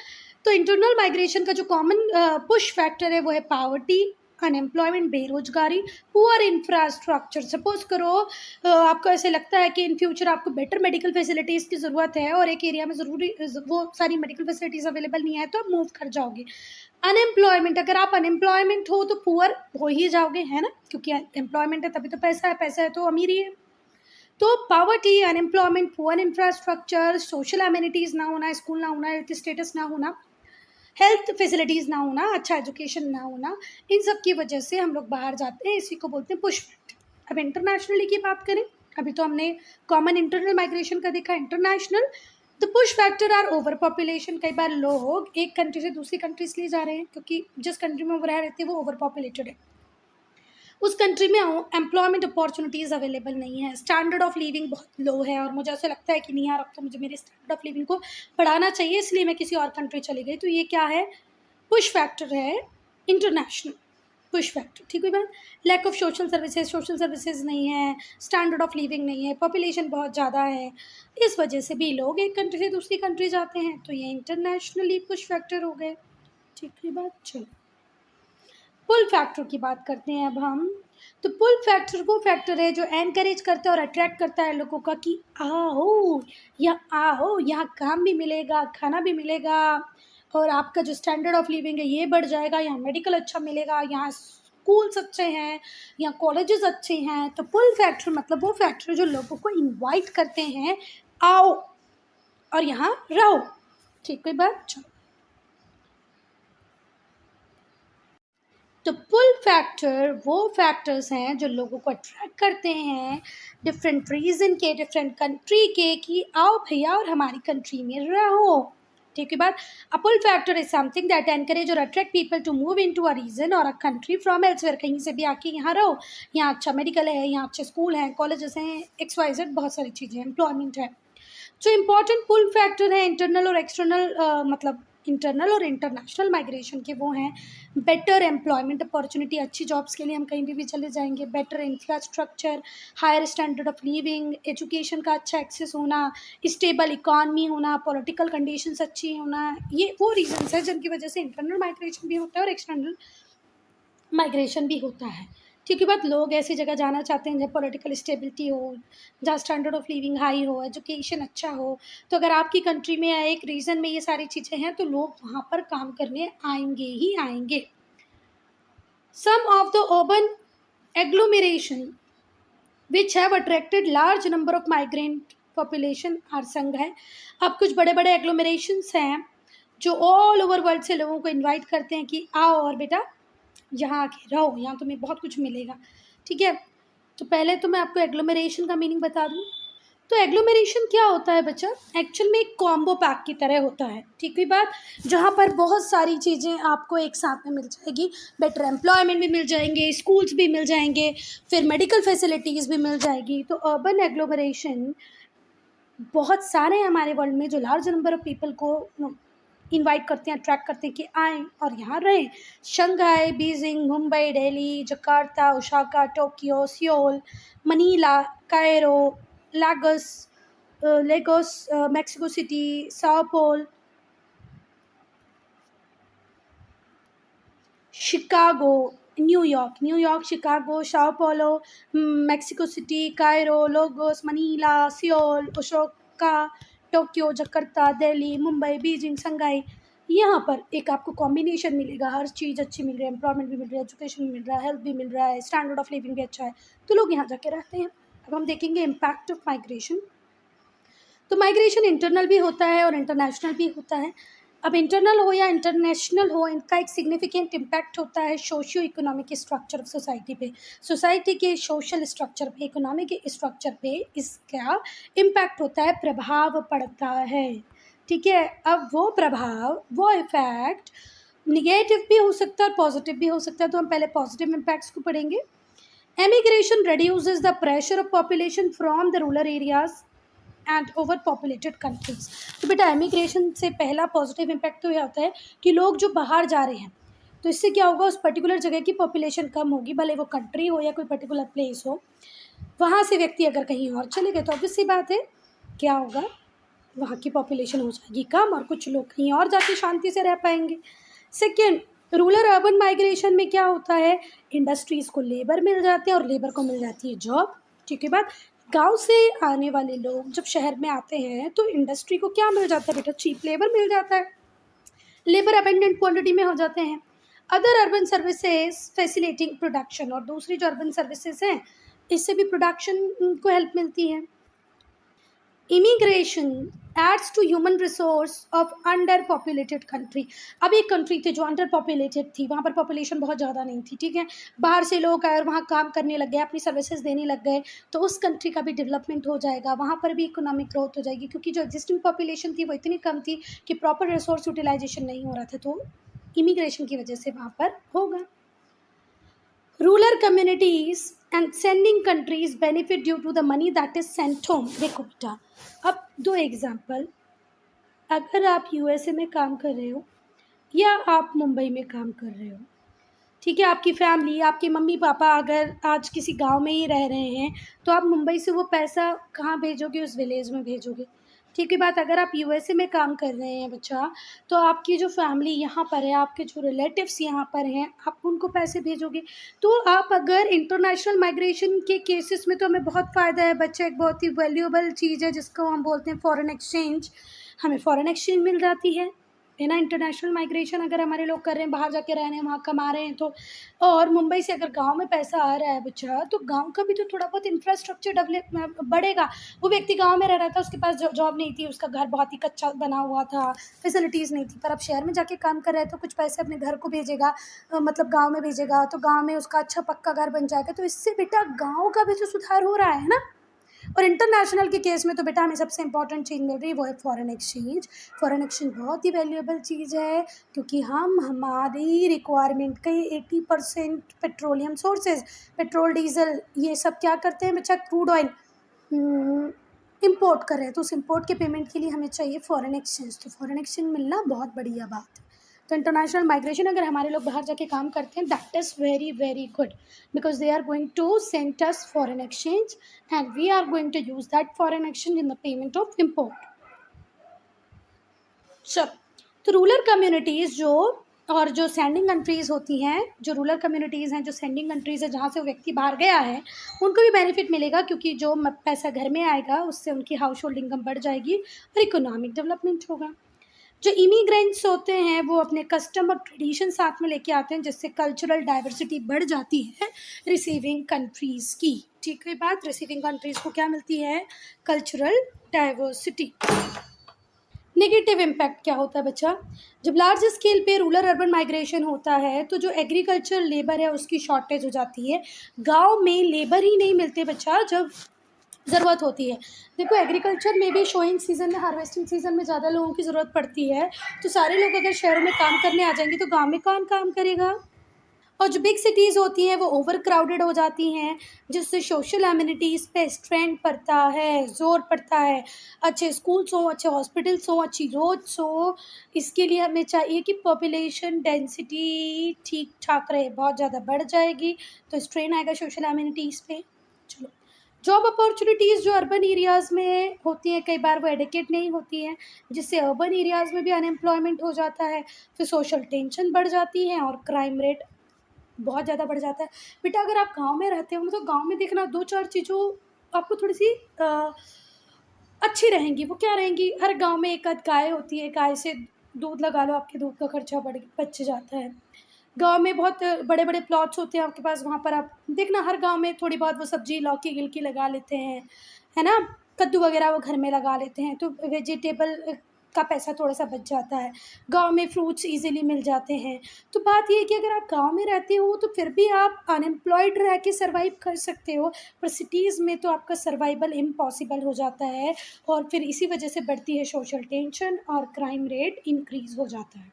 [SPEAKER 1] तो इंटरनल माइग्रेशन का जो कॉमन पुश फैक्टर है वो है पावर्टी, अनएम्प्लॉयमेंट, बेरोजगारी, पुअर इंफ्रास्ट्रक्चर। सपोज करो आपको ऐसे लगता है कि इन फ्यूचर आपको बेटर मेडिकल फैसिलिटीज़ की ज़रूरत है और एक एरिया में ज़रूरी वो सारी मेडिकल फैसिलिटीज़ अवेलेबल नहीं है, तो आप मूव कर जाओगे। अनएम्प्लॉयमेंट, अगर आप अनएम्प्लॉयमेंट हो तो पुअर हो ही जाओगे, है ना, क्योंकि एम्प्लॉयमेंट है तभी तो पैसा है तो अमीरी है। तो poverty, unemployment, poor infrastructure, social amenities ना होना, स्कूल ना होना, हेल्थ स्टेटस ना होना, हेल्थ फैसिलिटीज़ ना होना, अच्छा एजुकेशन ना होना, इन सब की वजह से हम लोग बाहर जाते हैं, इसी को बोलते हैं पुश फैक्टर। अब इंटरनेशनली की बात करें, अभी तो हमने कॉमन इंटरनल माइग्रेशन का देखा, international the push factor are over population. कई बार लोग एक कंट्री से दूसरी कंट्री इसलिए जा रहे हैं क्योंकि जिस कंट्री में वो रह रहे थे वो ओवर पॉपुलेटेड है, उस कंट्री में एम्प्लॉयमेंट अपॉर्चुनिटीज़ अवेलेबल नहीं है, स्टैंडर्ड ऑफ लिविंग बहुत लो है, और मुझे ऐसा लगता है कि नहीं यार अब तो मुझे मेरे स्टैंडर्ड ऑफ लिविंग को बढ़ाना चाहिए, इसलिए मैं किसी और कंट्री चली गई। तो ये क्या है, पुश फैक्टर है, इंटरनेशनल पुश फैक्टर। ठीक है बात। लैक ऑफ सोशल सर्विसेज नहीं है, स्टैंडर्ड ऑफ लिविंग नहीं है, पॉपुलेशन बहुत ज़्यादा है, इस वजह से भी लोग एक कंट्री से दूसरी कंट्री जाते हैं, तो ये इंटरनेशनली पुश फैक्टर हो गए। ठीक है बात। चलो पुल फैक्टर की बात करते हैं अब हम। तो पुल फैक्टर वो फैक्टर है जो एनकरेज करता है और अट्रैक्ट करता है लोगों का कि आओ यहाँ काम भी मिलेगा, खाना भी मिलेगा, और आपका जो स्टैंडर्ड ऑफ लिविंग है ये बढ़ जाएगा, यहाँ मेडिकल अच्छा मिलेगा, यहाँ स्कूल्स अच्छे हैं, यहाँ कॉलेजेस अच्छे हैं। तो पुल फैक्टर मतलब वो फैक्टर जो लोगों को इनवाइट करते हैं, आओ और यहाँ रहो। ठीक है बात। चलो तो पुल फैक्टर वो फैक्टर्स हैं जो लोगों को अट्रैक्ट करते हैं डिफरेंट रीजन के, डिफरेंट कंट्री के, कि आओ भैया और हमारी कंट्री में रहो। ठीक है बात। A pull factor is something that encourage और attract people to move in to a region और अ कंट्री फ्रॉम एल्सवेयर। कहीं से भी आके यहाँ रहो, यहाँ अच्छा मेडिकल है, यहाँ अच्छे स्कूल हैं, कॉलेजेस हैं, XYZ बहुत सारी चीज़ें, एम्प्लॉयमेंट है। जो इम्पॉर्टेंट पुल फैक्टर है इंटरनल और एक्सटर्नल, मतलब इंटरनल और इंटरनेशनल माइग्रेशन के, वो हैं बेटर एम्प्लॉयमेंट अपॉर्चुनिटी, अच्छी जॉब्स के लिए हम कहीं भी चले जाएंगे, better infrastructure, higher standard of living, education का अच्छा एक्सेस होना, स्टेबल इकॉनमी होना, पॉलिटिकल कंडीशंस अच्छी होना, ये वो रीजंस है जिनकी वजह से इंटरनल माइग्रेशन भी होता है और एक्सटर्नल माइग्रेशन भी होता है। ठीक है बात। लोग ऐसी जगह जाना चाहते हैं जहाँ पॉलिटिकल स्टेबिलिटी हो, जहाँ स्टैंडर्ड ऑफ लिविंग हाई हो, एजुकेशन अच्छा हो। तो अगर आपकी कंट्री में या एक रीजन में ये सारी चीज़ें हैं तो लोग वहाँ पर काम करने आएंगे ही आएंगे। Some of the urban agglomeration which have attracted large number of migrant population are संघ है। अब कुछ बड़े बड़े एग्लोमेरेशंस हैं जो ऑल ओवर वर्ल्ड से लोगों को इन्वाइट करते हैं कि आओ और बेटा यहाँ आके रहो, यहाँ तुम्हें बहुत कुछ मिलेगा। ठीक है। तो पहले तो मैं आपको एग्लोमेरेशन का मीनिंग बता दूँ। तो एग्लोमेरेशन क्या होता है बच्चा, एक्चुअल में एक कॉम्बो पैक की तरह होता है। ठीक है बात। जहाँ पर बहुत सारी चीज़ें आपको एक साथ में मिल जाएगी, बेटर एम्प्लॉयमेंट भी मिल जाएंगे, स्कूल्स भी मिल जाएंगे, फिर मेडिकल फैसिलिटीज़ भी मिल जाएगी। तो अर्बन एग्लोमेरेशन बहुत सारे हैं हमारे वर्ल्ड में जो लार्ज नंबर ऑफ पीपल को इनवाइट करते हैं, अट्रैक्ट करते हैं कि आएँ और यहाँ रहें। Shanghai, Beijing, Mumbai, Delhi, Jakarta, Osaka, Tokyo, Seoul, Manila, Cairo, Lagos, Mexico City, Sao Paulo, Chicago, New York, Chicago, Sao Paulo, Mexico City, Cairo, Lagos, Manila, Seoul, Osaka, Tokyo, Jakarta, Delhi, Mumbai, Beijing, Shanghai. यहाँ पर एक आपको कॉम्बिनेशन मिलेगा, हर चीज़ अच्छी मिल रही है, एम्प्लॉयमेंट भी मिल रहा है, एजुकेशन भी मिल रहा है, हेल्थ भी मिल रहा है, स्टैंडर्ड ऑफ लिविंग भी अच्छा है, तो लोग यहाँ जाके रहते हैं। अब हम देखेंगे इम्पैक्ट ऑफ माइग्रेशन। तो माइग्रेशन इंटरनल भी होता है और इंटरनेशनल भी होता है। अब इंटरनल हो या इंटरनेशनल हो, इनका एक सिग्निफिकेंट इम्पैक्ट होता है socio economic structure of society पे, सोसाइटी के सोशल स्ट्रक्चर पे, इकोनॉमिक स्ट्रक्चर पे इसका इम्पैक्ट होता है, प्रभाव पड़ता है। ठीक है। अब वो प्रभाव, वो इफेक्ट निगेटिव भी हो सकता है और पॉजिटिव भी हो सकता है। तो हम पहले पॉजिटिव इम्पैक्ट्स को पढ़ेंगे। Emigration reduces the pressure of population from the rural areas and over populated countries. तो बेटा एमिग्रेशन से पहला पॉजिटिव इम्पैक्ट तो यह होता है कि लोग जो बाहर जा रहे हैं तो इससे क्या होगा, उस पर्टिकुलर जगह की पॉपुलेशन कम होगी, भले वो कंट्री हो या कोई पर्टिकुलर प्लेस हो। वहाँ से व्यक्ति अगर कहीं और चले गए तो ऑब्वियस सी बात है क्या होगा, वहाँ की पॉपुलेशन हो जाएगी कम और कुछ लोग कहीं और जाके शांति से रह पाएंगे। सेकेंड, रूरल अर्बन माइग्रेशन में क्या होता है, इंडस्ट्रीज़ को लेबर मिल जाते हैं और लेबर को मिल जाती है जॉब। ठीक है बात। गांव से आने वाले लोग जब शहर में आते हैं तो इंडस्ट्री को क्या मिल जाता है बेटा, चीप लेबर मिल जाता है, लेबर अबेंडेंट क्वांटिटी में हो जाते हैं। Other urban services facilitating production, और दूसरी जो अर्बन सर्विसेज हैं इससे भी प्रोडक्शन को हेल्प मिलती है। Immigration aids to human resource of under populated country. अब एक कंट्री थी जो अंडर पॉपुलेटेड थी, वहाँ पर पॉपुलेशन बहुत ज़्यादा नहीं थी, ठीक है, बाहर से लोग आए और वहाँ काम करने लग गए, अपनी सर्विसेज देने लग गए, तो उस कंट्री का भी डेवलपमेंट हो जाएगा, वहाँ पर भी इकोनॉमिक ग्रोथ हो जाएगी, क्योंकि जो एग्जिस्टिंग पॉपुलेशन थी वो इतनी कम थी कि प्रॉपर रिसोर्स यूटिलाइजेशन नहीं हो रहा था, तो इमिग्रेशन की वजह से वहाँ पर होगा। Rural communities and sending countries benefit due to the money that is sent home। देखो बेटा, अब दो एग्जाम्पल, अगर आप यूएसए में काम कर रहे हो या आप मुंबई में काम कर रहे हो, ठीक है, आपकी फैमिली, आपके मम्मी पापा अगर आज किसी गांव में ही रह रहे हैं, तो आप मुंबई से वो पैसा कहाँ भेजोगे? उस विलेज में भेजोगे। ठीक है बात, अगर आप यूएसए में काम कर रहे हैं बच्चा, तो आपकी जो फैमिली यहाँ पर है, आपके जो रिलेटिव्स यहाँ पर हैं, आप उनको पैसे भेजोगे। तो आप अगर इंटरनेशनल माइग्रेशन के केसेस में तो हमें बहुत फ़ायदा है बच्चा, एक बहुत ही वैल्यूएबल चीज़ है जिसको हम बोलते हैं फॉरेन एक्सचेंज। हमें फॉरेन एक्सचेंज मिल जाती है ना, इंटरनेशनल माइग्रेशन अगर हमारे लोग कर रहे हैं, बाहर जाके रह रहे हैं, वहाँ कमा रहे हैं, तो और मुंबई से अगर गांव में पैसा आ रहा है बच्चा, तो गांव का भी तो थोड़ा बहुत इंफ्रास्ट्रक्चर डेवलप बढ़ेगा। वो व्यक्ति गांव में रह रहा था, उसके पास जॉब नहीं थी, उसका घर बहुत ही कच्चा बना हुआ था, फैसिलिटीज़ नहीं थी, पर अब शहर में जाके काम कर रहा है तो कुछ पैसे अपने घर को भेजेगा, मतलब गाँव में भेजेगा, तो गाँव में उसका अच्छा पक्का घर बन जाएगा, तो इससे बेटा गाँव का भी तो सुधार हो रहा है ना। और इंटरनेशनल के केस में तो बेटा हमें सबसे इंपॉर्टेंट चीज़ मिल रही है, वो है फॉरेन एक्सचेंज। फॉरेन एक्सचेंज बहुत ही वैल्यूएबल चीज़ है, क्योंकि हम हमारी रिक्वायरमेंट के 80% पेट्रोलियम सोर्सेज, पेट्रोल डीजल ये सब क्या करते हैं बच्चा, क्रूड ऑयल इम्पोर्ट कर रहे हैं, तो उस इम्पोर्ट के पेमेंट के लिए हमें चाहिए फॉरेन एक्सचेंज। तो फॉरेन एक्सचेंज मिलना बहुत बढ़िया बात है। तो इंटरनेशनल माइग्रेशन अगर हमारे लोग बाहर जाके काम करते हैं, that is very very good, because they are going to send us foreign exchange and we are going to use that foreign exchange in the payment of import. चलो, तो रूरल कम्युनिटीज़ जो और जो सेंडिंग कंट्रीज़ होती हैं, जो rural communities हैं, जो सेंडिंग कंट्रीज़ है जहाँ से वो व्यक्ति बाहर गया है, उनको भी बेनिफिट मिलेगा, क्योंकि जो पैसा घर में आएगा उससे उनकी हाउस होल्ड इनकम बढ़ जाएगी और इकोनॉमिक डेवलपमेंट होगा। जो इमिग्रेंट्स होते हैं वो अपने कस्टम और ट्रेडिशन साथ में लेके आते हैं, जिससे कल्चरल डाइवर्सिटी बढ़ जाती है रिसीविंग कंट्रीज़ की। ठीक है बात, रिसीविंग कंट्रीज़ को क्या मिलती है? Cultural diversity. नेगेटिव इम्पैक्ट क्या होता है बच्चा? जब लार्ज स्केल पे रूरल अर्बन माइग्रेशन होता है, तो जो एग्रीकल्चर लेबर है उसकी शॉर्टेज हो जाती है। गांव में लेबर ही नहीं मिलते बच्चा जब ज़रूरत होती है। देखो, एग्रीकल्चर में भी शोइंग सीज़न में, हार्वेस्टिंग सीज़न में ज़्यादा लोगों की ज़रूरत पड़ती है, तो सारे लोग अगर शहरों में काम करने आ जाएंगे तो गाँव में कौन काम करेगा? और जो बिग सिटीज़ होती हैं वो ओवर क्राउडेड हो जाती हैं, जिससे सोशल एमिनिटीज़ पे स्ट्रेन पड़ता है, ज़ोर पड़ता है। अच्छे स्कूल्स हों, अच्छे हॉस्पिटल्स हों, अच्छी रोड्स हो, इसके लिए हमें चाहिए कि पॉपुलेशन डेंसिटी ठीक ठाक रहे। बहुत ज़्यादा बढ़ जाएगी तो स्ट्रेन आएगा सोशल एमिनिटीज़ पे। चलो, जॉब अपॉर्चुनिटीज़ जो अर्बन एरियाज़ में होती हैं, कई बार वो एडिक्वेट नहीं होती हैं, जिससे अर्बन एरियाज़ में भी अनएम्प्लॉयमेंट हो जाता है, फिर सोशल टेंशन बढ़ जाती है और क्राइम रेट बहुत ज़्यादा बढ़ जाता है। बेटा अगर आप गाँव में रहते हो तो गाँव में देखना 2-4 चीज़ों आपको थोड़ी-सी अच्छी रहेंगी। वो क्या रहेंगी? हर गाँव में एक आध गाय होती है, गाय से दूध लगा लो, आपके दूध का खर्चा बच जाता है। गाँव में बहुत बड़े-बड़े प्लॉट्स होते हैं आपके पास, वहाँ पर आप देखना हर गाँव में थोड़ी बहुत वो सब्ज़ी, लौकी, गिलकी लगा लेते हैं, है ना? कद्दू वगैरह वो घर में लगा लेते हैं, तो वेजिटेबल का पैसा थोड़ा-सा बच जाता है। गाँव में फ्रूट्स ईज़िली मिल जाते हैं। तो बात ये है कि अगर आप गाँव में रहते हो तो फिर भी आप अनएम्प्लॉयड रह के सर्वाइव कर सकते हो, पर सिटीज़ में तो आपका सर्वाइवल इम्पॉसिबल हो जाता है, और फिर इसी वजह से बढ़ती है सोशल टेंशन और क्राइम रेट इंक्रीज़ हो जाता है।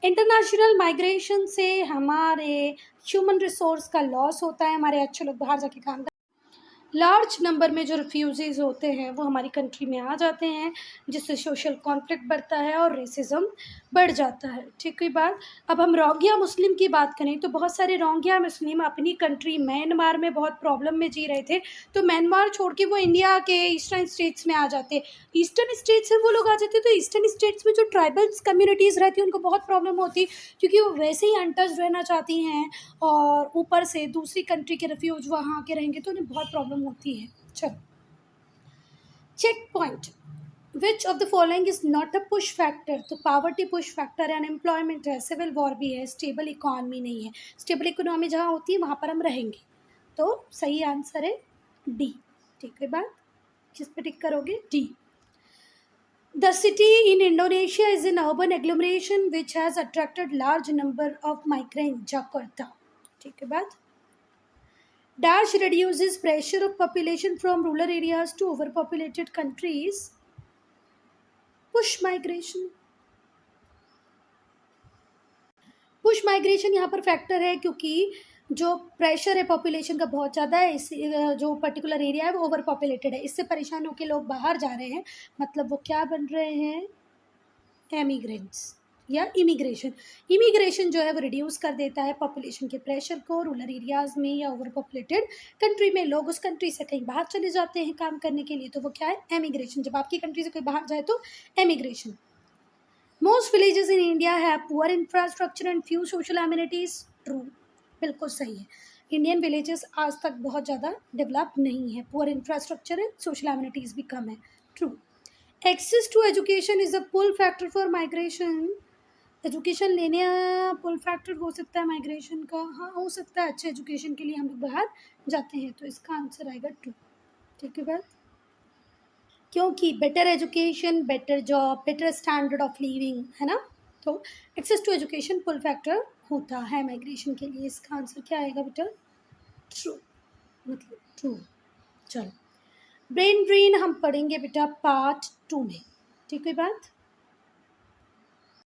[SPEAKER 1] इंटरनेशनल माइग्रेशन से हमारे ह्यूमन रिसोर्स का लॉस होता है, हमारे अच्छे लोग बाहर जाके काम लार्ज नंबर में जो रिफ्यूजीज़ होते हैं वो हमारी कंट्री में आ जाते हैं, जिससे सोशल कॉन्फ्लिक्ट बढ़ता है और रेसिज्म बढ़ जाता है। ठीक है बात। अब हम रोहिंग्या मुस्लिम की बात करें तो बहुत सारे रोहिंग्या मुस्लिम अपनी कंट्री म्यांमार में बहुत प्रॉब्लम में जी रहे थे, तो म्यांमार छोड़ के वो इंडिया के ईस्टर्न स्टेट्स में आ जाते। ईस्टर्न स्टेट्स में वो लोग आ जाते, तो ईस्टर्न स्टेट्स में जो ट्राइबल्स कम्युनिटीज़ रहती हैं उनको बहुत प्रॉब्लम होती, क्योंकि वो वैसे ही अनटच्ड रहना चाहती हैं, और ऊपर से दूसरी कंट्री के रिफ्यूज वहाँ आके रहेंगे तो उन्हें बहुत प्रॉब्लम होती है। चलो, check point, which of the following is not a push factor? तो पावर्टी पुश फैक्टर है, अनएम्प्लॉयमेंट है, सिविल वॉर भी है, स्टेबल इकॉनमी नहीं है। स्टेबल इकोनॉमी जहाँ होती है वहाँ पर हम रहेंगे, तो सही आंसर है डी। ठीक है बात। किस पे टिक करोगे? D. The city in Indonesia is an urban agglomeration which has attracted large number of migrants. Jakarta. ठीक है बात. Dash reduces pressure of population from rural areas to overpopulated countries. Push migration. Push migration यहाँ पर factor है क्योंकि जो pressure है population का बहुत ज़्यादा है, इस जो पर्टिकुलर एरिया है वो ओवर पॉपुलेटेड है, इससे परेशान होकर लोग बाहर जा रहे हैं, मतलब वो क्या बन रहे हैं? एमिग्रेंट्स या इमिग्रेशन। इमिग्रेशन जो है वो रिड्यूस कर देता है पॉपुलेशन के प्रेशर को। रूरल एरियाज़ में या ओवर पॉपुलेटेड कंट्री में लोग उस कंट्री से कहीं बाहर चले जाते हैं काम करने के लिए, तो वो क्या है? एमिग्रेशन। जब आपकी कंट्री से कोई बाहर जाए तो emigration. Most villages in India have poor infrastructure and few social amenities. True, बिल्कुल सही है। इंडियन विलेजेस आज तक बहुत ज़्यादा डेवलप नहीं है, पुअर इंफ्रास्ट्रक्चर है, सोशल एमिनिटीज़ भी कम है। True. Access to education is a pull factor for migration. Education लेने पुल फैक्टर हो सकता है माइग्रेशन का, हाँ हो सकता है, अच्छे एजुकेशन के लिए हम लोग बाहर जाते हैं, तो इसका आंसर आएगा ट्रू। ठीक है बात, क्योंकि better education, better job, better standard of living है ना, तो access to education pull factor होता है माइग्रेशन के लिए। इसका आंसर क्या आएगा बेटा? ट्रू, मतलब ट्रू। चलो, ब्रेन ड्रेन हम पढ़ेंगे बेटा पार्ट 2 में। ठीक है बात।